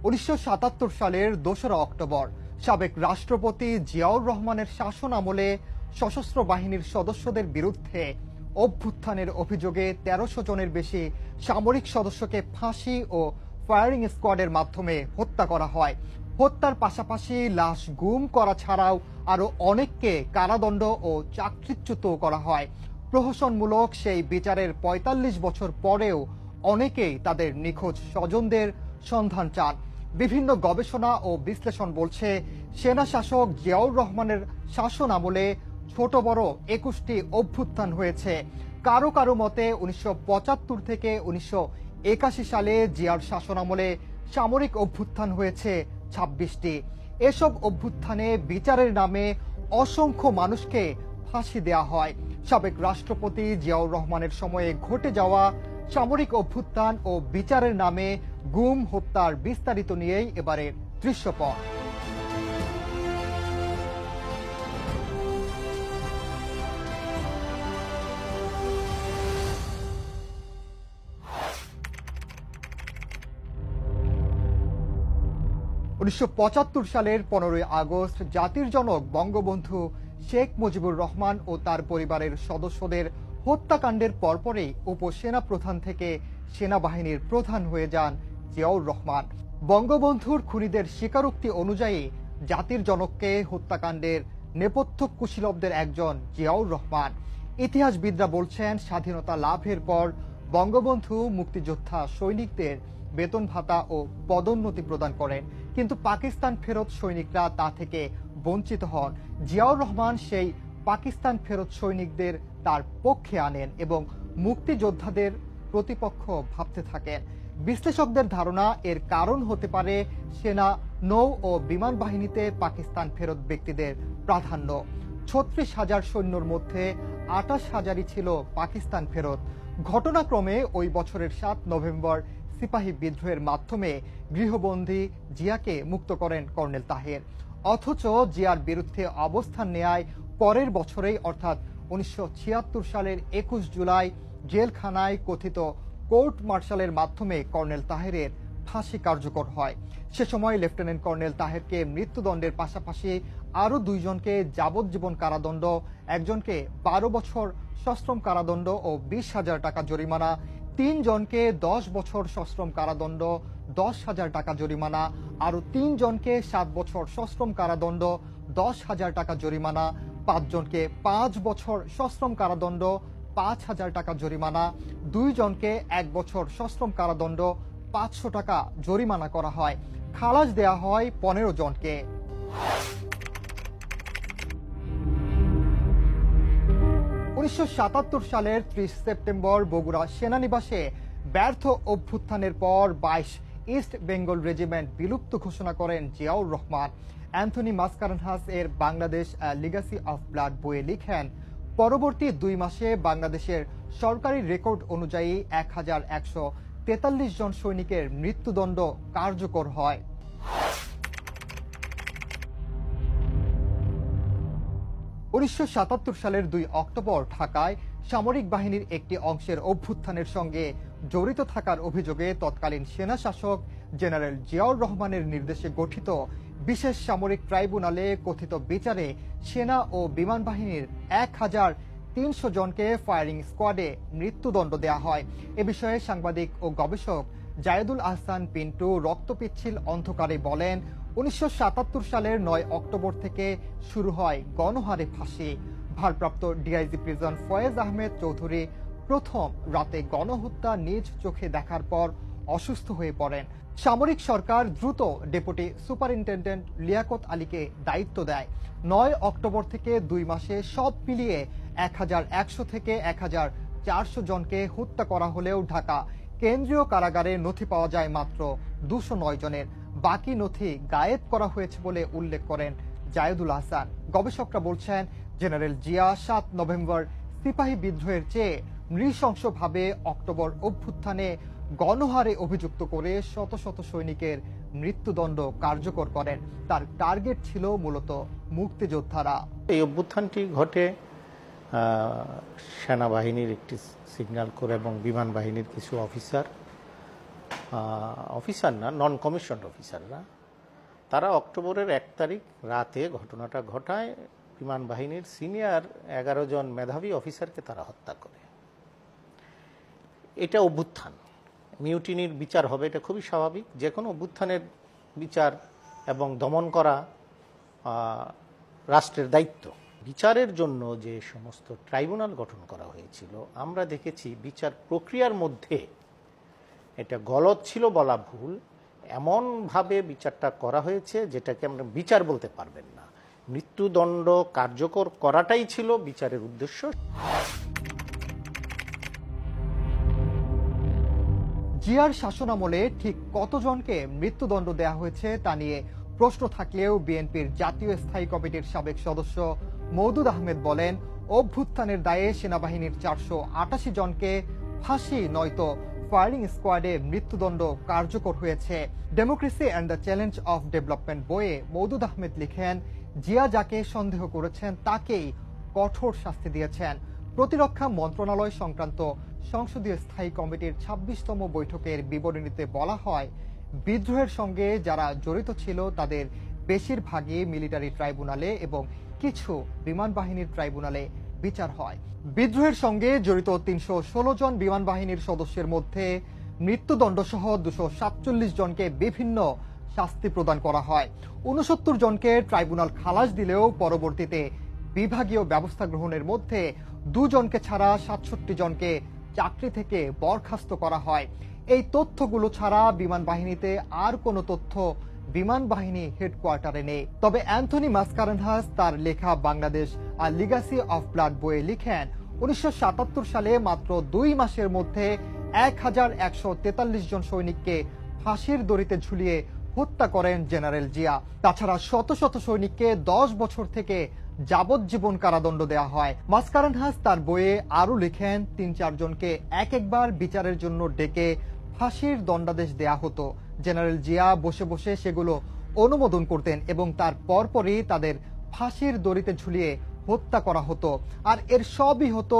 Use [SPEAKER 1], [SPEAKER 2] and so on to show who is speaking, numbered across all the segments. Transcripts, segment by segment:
[SPEAKER 1] 1977 সালের 2রা অক্টোবর সাবেক রাষ্ট্রপতি জিয়াউর রহমানের শাসন আমলে সশস্ত্র বাহিনীর সদস্যদের বিরুদ্ধে অভ্যুত্থানের অভিযোগে 1300 জনের বেশি সামরিক সদস্যকে ফাঁসি ও ফায়ারিং স্কোয়াডের মাধ্যমে হত্যা করা হয়। হত্যার পাশাপাশি লাশ গুম করা ছাড়াও আরো অনেককে কারাদণ্ড ও চাকরিচ্যুত করা হয়। প্রহসনমূলক সেই বিচারের ৪৫ বছর পরেও অনেকেই তাদের নিখোঁজ স্বজনদের সন্ধান চান। বিভিন্ন গবেষণা ও বিশ্লেষণ বলছে, সেনা শাসক জিয়াউর রহমানের শাসন আমলে ছোট বড় ২১টি অভ্যুত্থান হয়েছে। কারো কারো মতে ১৯৭৫ থেকে ১৯৮১ সালে জিয়ার শাসন আমলে সামরিক অভ্যুত্থান হয়েছে ২৬টি। এসব অভ্যুত্থানে বিচারের নামে অসংখ্য মানুষকে ফাঁসি দেয়া হয়। সাবেক রাষ্ট্রপতি জিয়াউর রহমানের সময়ে ঘটে যাওয়া সামরিক অভ্যুত্থান ও বিচারের নামে গুম হত্যার বিস্তারিত নিয়েই এবারের দৃশ্যপট। সালের ১৫ই আগস্ট জাতির জনক বঙ্গবন্ধু শেখ মুজিবুর রহমান ও তার পরিবারের সদস্যদের হত্যাকাণ্ডের পরপরই উপসেনা প্রধান থেকে সেনাবাহিনীর প্রধান হয়ে যান জিয়াউর রহমান। বঙ্গবন্ধুর খুনিদের স্বীকারোক্তি অনুযায়ী জাতির জনককে হত্যাকাণ্ডের নেপথ্য কুশীলবদের একজন জিয়াউর রহমান। ইতিহাসবিদরা বলছেন, স্বাধীনতা লাভের পর বঙ্গবন্ধু মুক্তিযোদ্ধা সৈনিকদের বেতন ভাতা ও পদোন্নতি প্রদান করেন, কিন্তু পাকিস্তান ফেরত সৈনিকরা তা থেকে বঞ্চিত হন। জিয়াউর রহমান সেই পাকিস্তান ফেরত সৈনিকদের তার পক্ষে আনেন এবং মুক্তিযোদ্ধাদের প্রতিপক্ষ ভাবতে থাকেন। বিশ্লেষকদের ধারণা, এর কারণ হতে পারে সেনা, নৌ ও বিমান বাহিনীতে পাকিস্তান ফেরত ব্যক্তিদের প্রাধান্য। ৩৬,০০০ সৈন্যর মধ্যে ২৮,০০০ই ছিল পাকিস্তান ফেরত। ঘটনাক্রমে ওই বছরের ৭ নভেম্বর সিপাহী বিদ্রোহের মাধ্যমে গৃহবন্দী জিয়াকে মুক্ত করেন কর্নেল তাহের। অথচ জিয়ার বিরুদ্ধে অবস্থান নেয়ায় পরের বছরেই অর্থাৎ ১৯৭৬ সালের ২১ জুলাই জেলখানায় কথিত কোর্ট মার্শালের মাধ্যমে কর্নেল তাহেরের ফাঁসি কার্যকর হয়। সে সময় লেফটেন্যান্ট কর্নেল তাহেরকে মৃত্যুদণ্ডের পাশাপাশি আরও ২ জনকে যাবজ্জীবন কারাদণ্ড, একজনকে ১২ বছর সশ্রম কারাদণ্ড ও ২০,০০০ টাকা জরিমানা, ৩ জনকে ১০ বছর সশ্রম কারাদণ্ড, ১০,০০০ টাকা জরিমানা, আরও ৩ জনকে ৭ বছর সশ্রম কারাদণ্ড, ১০,০০০ টাকা জরিমানা, ৫ জনকে ৫ বছর সশ্রম কারাদণ্ড, ৫,০০০ টাকা জরিমানা, ২ জনকে ১ বছর সশ্রম কারাদণ্ড, ৫০০ টাকা জরিমানা করা হয়। খালাস দেয়া হয় ১৫ জনকে। ১৯৭৭ সালের ৩০ সেপ্টেম্বর বগুড়া সেনানিবাসে ব্যর্থ অভ্যুত্থানের পর ২২ ইস্ট বেঙ্গল রেজিমেন্ট বিলুপ্ত ঘোষণা করেন জিয়াউর রহমান। অ্যান্থনি মাসকারেনহাস এর বাংলাদেশ লিগাসি অফ ব্লাড বইয়ে লিখেন, পরবর্তী ২ মাসে বাংলাদেশের সরকারি রেকর্ড অনুযায়ী ১,১৪৩ জন সৈনিকের মৃত্যুদণ্ড কার্যকর হয়। ১৯৭৭ সালের ২ অক্টোবর ঢাকায় সামরিক বাহিনীর একটি অংশের অভ্যুত্থানের সঙ্গে জড়িত থাকার অভিযোগে তৎকালীন সেনা শাসক জেনারেল জিয়াউর রহমানের নির্দেশে গঠিত বিশেষ সামরিক ট্রাইব্যুনালে কথিত বিচারে সেনা ও বিমান বাহিনীর ১,৩০০ জনকে ফায়ারিং স্কোয়াডে মৃত্যুদণ্ড দেয়া হয়। এ বিষয়ে সাংবাদিক ও গবেষক জায়েদুল আহসান পিন্টু রক্তপিচ্ছিল অন্ধকারে বলেন, ১৯৭৭ সালের ৯ অক্টোবর থেকে শুরু হয় গণহারে ফাঁসি। ভারপ্রাপ্ত ডিআইজি প্রিজন ফয়েজ আহমেদ চৌধুরী প্রথম রাতে গণহত্যা নিজ চোখে দেখার পর অসুস্থ হয়ে পড়েন। সামরিক সরকার দ্রুত ডেপুটি সুপারিনটেন্ডেন্ট লিয়াকত আলীকে দায়িত্ব দেয়। ৯ অক্টোবর থেকে ২ মাসে সব মিলিয়ে ১,১০০ থেকে ১,৪০০ জনকে হত্যা করা হলেও ঢাকা কেন্দ্রীয় কারাগারে নথি পাওয়া যায় মাত্র ২০৯ জনের। বাকি নথি গায়েব করা হয়েছে বলে উল্লেখ করেন জায়েদুল আহসান। গবেষকরা বলছেন, জেনারেল জিয়া ৭ নভেম্বর সিপাহী বিদ্রোহের চেয়ে নৃশংসভাবে অক্টোবর অভ্যুত্থানে গণহারে অভিযুক্ত করে শত শত সৈনিকের মৃত্যুদণ্ড কার্যকর করেন। তার টার্গেট ছিল মূলত মুক্তিযোদ্ধারা।
[SPEAKER 2] এই অভ্যুত্থানটি ঘটে সেনাবাহিনীর একটি সিগন্যাল করে এবং বিমান বাহিনীর কিছু অফিসার অফিসার না, নন কমিশনড অফিসাররা, তারা অক্টোবরের 1 তারিখ রাতে ঘটনাটা ঘটায়। বিমান বাহিনীর সিনিয়র 11 জন মেধাবী অফিসারকে তারা হত্যা করে। এটা অভ্যুত্থান, মিউটিনির বিচার হবে, এটা খুবই স্বাভাবিক। যে কোনো অভ্যুত্থানের বিচার এবং দমন করা রাষ্ট্রের দায়িত্ব। বিচারের জন্য যে সমস্ত ট্রাইব্যুনাল গঠন করা হয়েছিল, আমরা দেখেছি বিচার প্রক্রিয়ার মধ্যে এটা গলদ ছিল বলা ভুল, এমনভাবে বিচারটা করা হয়েছে যেটাকে আমরা বিচার বলতে পারবেন না। মৃত্যুদণ্ড কার্যকর করাটাই ছিল বিচারের উদ্দেশ্য।
[SPEAKER 1] জিয়ার শাসনামলে ঠিক কতজনকে মৃত্যুদণ্ড দেওয়া হয়েছে তা নিয়ে প্রশ্ন থাকলেও বিএনপির জাতীয় স্থায়ী কমিটির সাবেক সদস্য মওদুদ আহমেদ বলেন, অভ্যুত্থানের দায়ে সেনাবাহিনীর 488 জনকে ফাঁসি নয়তো ফায়ারিং স্কোয়াডে মৃত্যুদণ্ড কার্যকর হয়েছে। Democracy and the challenge of development বইয়ে মওদুদ আহমেদ লিখেন, জিয়া যাকে সন্দেহ করেছেন তাকেই কঠোর শাস্তি দিয়েছেন। প্রতিরক্ষা মন্ত্রণালয় সংক্রান্ত সংসদীয় স্থায়ী কমিটির 26তম বৈঠকের বিবরণীতে বলা হয়, বিদ্রোহের সঙ্গে যারা জড়িত ছিল তাদের বেশিরভাগই মিলিটারি ট্রাইব্যুনালে এবং কিছু বিমান বাহিনীর ট্রাইব্যুনালে বিচার হয়। বিদ্রোহের সঙ্গে জড়িত 316 জন বিমান বাহিনীর সদস্যের মধ্যে মৃত্যুদণ্ড সহ 247 জনকে বিভিন্ন শাস্তি প্রদান করা হয়। 69 জনকে ট্রাইব্যুনাল খালাস দিলেও পরবর্তীতে বিভাগীয় ব্যবস্থা গ্রহণের মধ্যে 2 জনকে ছাড়া 67 জনকে চাকরি থেকে বরখাস্ত করা হয়। এই তথ্যগুলো ছাড়া বিমান বাহিনীতে আর কোনো তথ্য বিমান বাহিনী হেডকোয়ার্টারে নেই। তবে অ্যান্থনি মাসকারেনহাস তার লেখা বাংলাদেশ আর লিগাসি অফ ব্লাড বইয়ে লিখেন, 1977 সালে মাত্র 2 মাসের মধ্যে 1143 জন সৈনিককে ফাঁসির দড়িতে ঝুলিয়ে হত্যা করেন জেনারেল জিয়া। তাছাড়া শত শত সৈনিককে 10 বছর থেকে যাবজ্জীবন কারাদণ্ড দেওয়া হয়। মাসকারেনহাস তার বইয়ে আরো লিখেন, 3-4 জনকে একবার বিচারের জন্য ডেকে ফাঁসির দণ্ডাদেশ দেয়া হতো। জেনারেল জিয়া বসে বসে সেগুলো অনুমোদন করতেন এবং তার পরপরই তাদের ফাঁসির দড়িতে ঝুলিয়ে হত্যা করা হতো। আর এর সবই হতো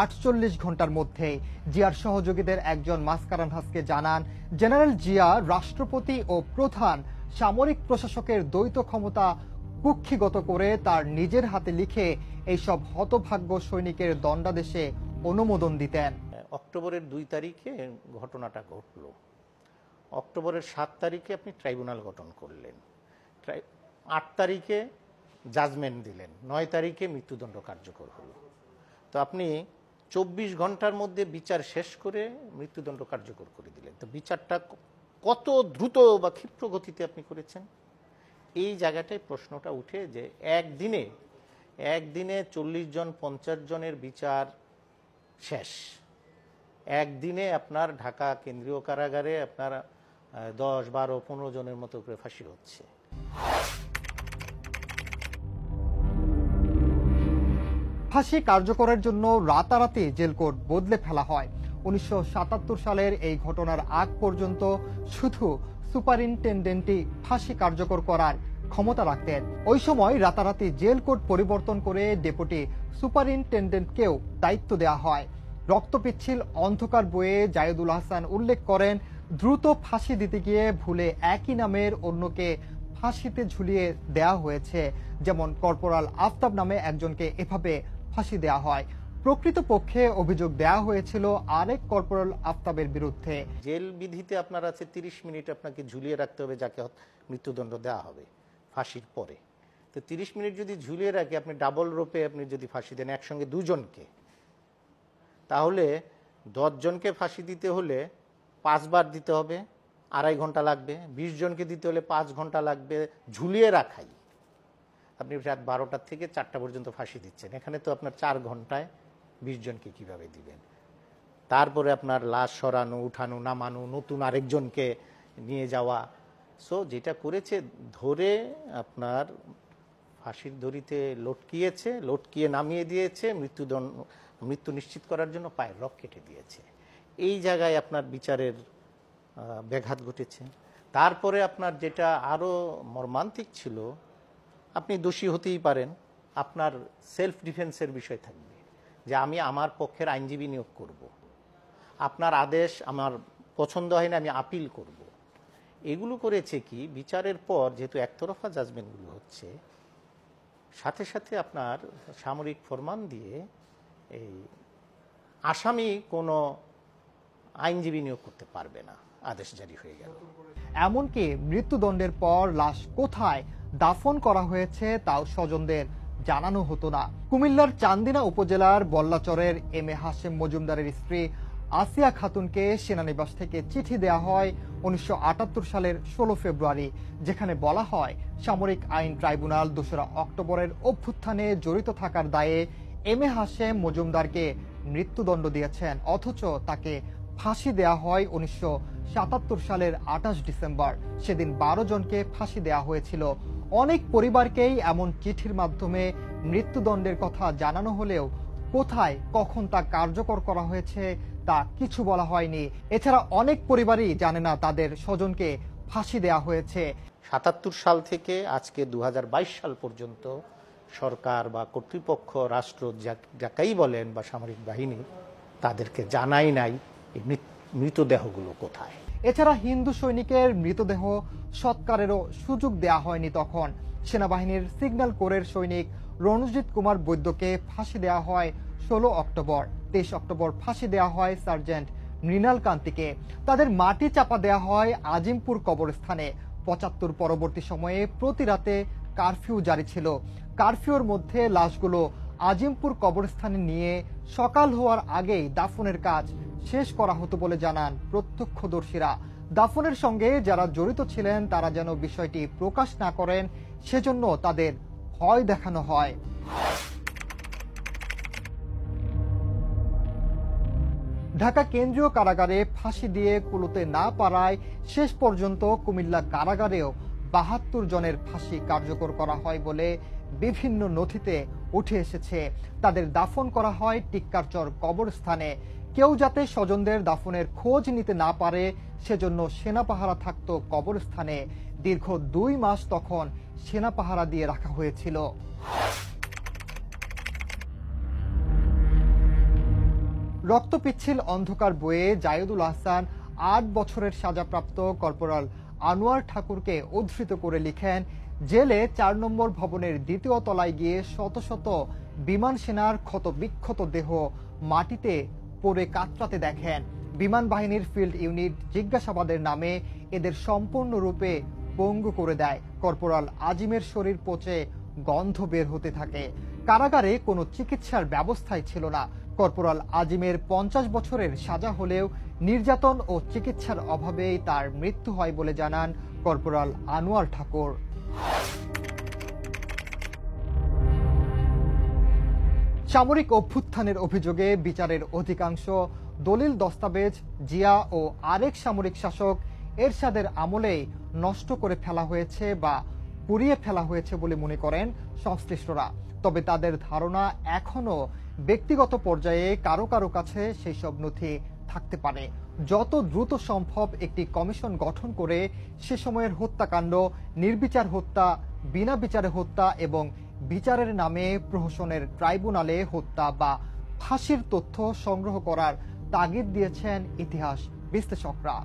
[SPEAKER 1] 48 ঘন্টার মধ্যে। জিয়ার সহযোগীদের একজন মাসকারেনহাসকে জানান, জেনারেল জিয়া রাষ্ট্রপতি ও প্রধান সামরিক প্রশাসকের দ্বৈত ক্ষমতা কুক্ষিগত করে তার নিজের হাতে লিখে এইসব হতভাগ্য সৈনিকের দণ্ডাদেশে অনুমোদন দিতেন।
[SPEAKER 2] অক্টোবরের 2 তারিখে ঘটনাটা ঘটল। অক্টোবরের 7 তারিখে আপনি ট্রাইব্যুনাল গঠন করলেন, 8 তারিখে জাজমেন্ট দিলেন, 9 তারিখে মৃত্যুদণ্ড কার্যকর হলো। তো আপনি 24 ঘন্টার মধ্যে বিচার শেষ করে মৃত্যুদণ্ড কার্যকর করে দিলেন। তো বিচারটা কত দ্রুত বা ক্ষিপ্র গতিতে আপনি করেছেন, এই জায়গাটায় প্রশ্নটা উঠে যে একদিনে 40 জন 50 জনের বিচার শেষ, একদিনে আপনার ঢাকা কেন্দ্রীয় কারাগারে আপনার 10, 12, 15 জনের মতো করে ফাঁসি হচ্ছে।
[SPEAKER 1] ফাঁসি কার্যকরের জন্য রাতারাতি জেল কোড বদলে ফেলা হয়। 1977 সালের এই ঘটনার আগ পর্যন্ত শুধু সুপারিনটেন্ডেন্টই ফাঁসি কার্যকর করার ক্ষমতা রাখতেন। ওই সময় রাতারাতি জেল কোড পরিবর্তন করে ডেপুটি সুপারিনটেন্ডেন্টকেও দায়িত্ব দেওয়া হয়। রক্তপিচ্ছিল অন্ধকার বইয়ে জায়েদুল হাসান উল্লেখ করেন, দ্রুত ফাঁসি দিতে গিয়ে ভুলে একই নামের অন্যকে ফাঁসিতে ঝুলিয়ে দেওয়া হয়েছে। যেমন কর্পোরাল আফতাব নামে একজনকে এভাবে ফাঁসি দেওয়া হয়। প্রকৃতপক্ষে অভিযোগ দেওয়া হয়েছিল আরেক কর্পোরাল আফতাবের বিরুদ্ধে।
[SPEAKER 2] জেল বিধিতে আপনার আছে 30 মিনিট আপনাকে ঝুলিয়ে রাখতে হবে যাকে মৃত্যুদণ্ড দেওয়া হবে ফাঁসির পরে। তো 30 মিনিট যদি ঝুলিয়ে রাখে, আপনি ডাবল রোপে আপনি যদি ফাঁসি দেন একসঙ্গে 2 জনকে, তাহলে 10 জনকে ফাঁসি দিতে হলে 5 বার দিতে হবে, 2.5 ঘন্টা লাগবে। 20 জনকে দিতে হলে 5 ঘন্টা লাগবে। ঝুলিয়ে রাখাই আপনি রাত 12টা থেকে 4টা পর্যন্ত ফাঁসি দিচ্ছেন, এখানে তো আপনার 4 ঘন্টায় 20 জনকে কিভাবে দিবেন? তারপরে আপনার লাশ সরানো, উঠানো, নামানো, নতুন আরেকজনকে নিয়ে যাওয়া। সো যেটা করেছে, ধরে আপনার ফাঁসির দড়িতে লটকিয়ে নামিয়ে দিয়েছে, মৃত্যু নিশ্চিত করার জন্য পায়ের রক কেটে দিয়েছে। এই জায়গায় আপনার বিচারের ব্যাঘাত ঘটেছে। তারপরে আপনার যেটা আরো মর্মান্তিক ছিল, আপনি দোষী হতেই পারেন, আপনার সেলফ ডিফেন্সের বিষয় থাকবে যে আমি আমার পক্ষের আইনজীবী নিয়োগ করব। আপনার আদেশ আমার পছন্দ হয় না আমি আপিল করব। এগুলো করেছে কি, বিচারের পর যেহেতু একতরফা জাজমেন্টগুলো হচ্ছে, সাথে সাথে আপনার সামরিক ফরমান দিয়ে এই আসামি কোনো আইনজীবী নিয়োগ করতে পারবে না, আদেশ জারি হয়ে গেল।
[SPEAKER 1] এমনকি মৃত্যুদণ্ডের পর লাশ কোথায় দাফন করা হয়েছে তাও স্বজনদের জানানো হতো না। কুমিল্লার চান্দিনা উপজেলার বল্লাচরের এম এ হাশেম মজুমদারের স্ত্রী আসিয়া খাতুনকে সেনানিবাস থেকে চিঠি দেয়া হয় 1978 সালের 16 ফেব্রুয়ারি, যেখানে বলা হয় সামরিক আইন ট্রাইব্যুনাল 2রা অক্টোবরের অভ্যুত্থানে জড়িত থাকার দায়ে এম এ হাশেম মজুমদারকে মৃত্যুদণ্ড দিয়েছেন, অথচ তাকে ফাঁসি দেয়া হয় 1977 সালের 28 ডিসেম্বর। সেদিন 12 জনকে ফাঁসি দেয়া হয়েছিল। অনেক পরিবারকেই এমন চিঠির মাধ্যমে মৃত্যুদণ্ডের কথা জানানো হলেও কোথায় কখন তা কার্যকর করা হয়েছে তা কিছু বলা হয়নি। এছাড়া অনেক পরিবারই জানে না তাদের স্বজনকে ফাঁসি দেয়া হয়েছে।
[SPEAKER 2] 77 সাল থেকে আজকে 2022 সাল পর্যন্ত সরকার বা কর্তৃপক্ষ, রাষ্ট্র যাকেই বলেন বা সামরিক বাহিনী, তাদেরকে জানাই নাই এই মৃতদেহগুলো কোথায়।
[SPEAKER 1] এছাড়া হিন্দু সৈনিকের মৃতদেহ সৎকারেরও সুযোগ দেয়া হয়নি তখন। সেনাবাহিনীর সিগন্যাল কোরের সৈনিক রণজিৎ কুমার বৈদ্যকে ফাঁসি দেয়া হয় 16 অক্টোবর। 23 অক্টোবর ফাঁসি দেয়া হয় সার্জেন্ট মৃণাল কান্তিকে। তাদের মাটি চাপা দেয়া হয় আজিমপুর কবরস্থানে। 75 পরবর্তী সময়ে প্রতি রাতে কারফিউ জারি ছিল। কারফিউর মধ্যে লাশগুলো আজিমপুর কবরস্থানে নিয়ে সকাল হওয়ার আগেই দাফনের কাজ শেষ করা হতো বলে জানান প্রত্যক্ষদর্শীরা। দাফনের সঙ্গে যারা জড়িত ছিলেন তারা যেন বিষয়টি প্রকাশ না করেন, সেজন্য তাদের ভয় দেখানো হয়। ঢাকা কেন্দ্রীয় কারাগারে ফাঁসি দিয়ে কুলোতে না পারায় শেষ পর্যন্ত কুমিল্লা কারাগারেও 72 জনের ফাঁসি কার্যকর করা হয় বলে বিভিন্ন নথিতে উঠে এসেছে। তাদের দাফন করা হয় টিক্কারচর কবরস্থানে। কেউ যাতে স্বজনদের দাফনের খোঁজ নিতে না পারে সেজন্য সেনা পাহারা থাকতো কবরস্থানে। দীর্ঘ 2 মাস তখন সেনা পাহারা দিয়ে রাখা হয়েছিল। রক্তপিচ্ছিল অন্ধকার বয়ে জায়েদুল আহসান 8 বছরের সাজাপ্রাপ্ত কর্পোরাল আনোয়ার ঠাকুরকে উদ্ধৃত করে লিখেন, জেলে 4 নম্বর ভবনের 2য় তলায় গিয়ে শত শত বিমান সেনার ক্ষত বিক্ষত দেহ মাটিতে পড়ে কাতরাতে দেখেন। বিমান বাহিনীর ফিল্ড ইউনিট জিজ্ঞাসাবাদের নামে এদের সম্পূর্ণরূপে পঙ্গু করে দেয়। কর্পোরাল আজিমের শরীর পচে গন্ধ বের হতে থাকে। কারাগারে কোনো চিকিৎসার ব্যবস্থাই ছিল না। কর্পোরাল আজিমের 50 বছরের সাজা হলেও নির্যাতন ও চিকিৎসার অভাবেই তার মৃত্যু হয় বলে জানান কর্পোরাল আনোয়ার ঠাকুর। সামরিক অভ্যুত্থানের অভিযোগে বিচারের অধিকাংশ দলিল দস্তাবেজ জিয়া ও আরেক সামরিক শাসক এরশাদের আমলেই নষ্ট করে ফেলা হয়েছে বা পুড়িয়ে ফেলা হয়েছে বলে মনে করেন সংশ্লিষ্টরা। তবে তাদের ধারণা এখনো ব্যক্তিগত পর্যায়ে কারো কারো কাছে সেই সব নথি থাকতে পারে। যত দ্রুত সম্ভব একটি কমিশন গঠন করে সে সময়ের হত্যাকাণ্ড, নির্বিচার হত্যা, বিনা বিচারে হত্যা এবং বিচারের নামে প্রহসনের ট্রাইব্যুনালে হত্যা বা ফাঁসির তথ্য সংগ্রহ করার তাগিদ দিয়েছেন ইতিহাস বিশ্লেষকরা।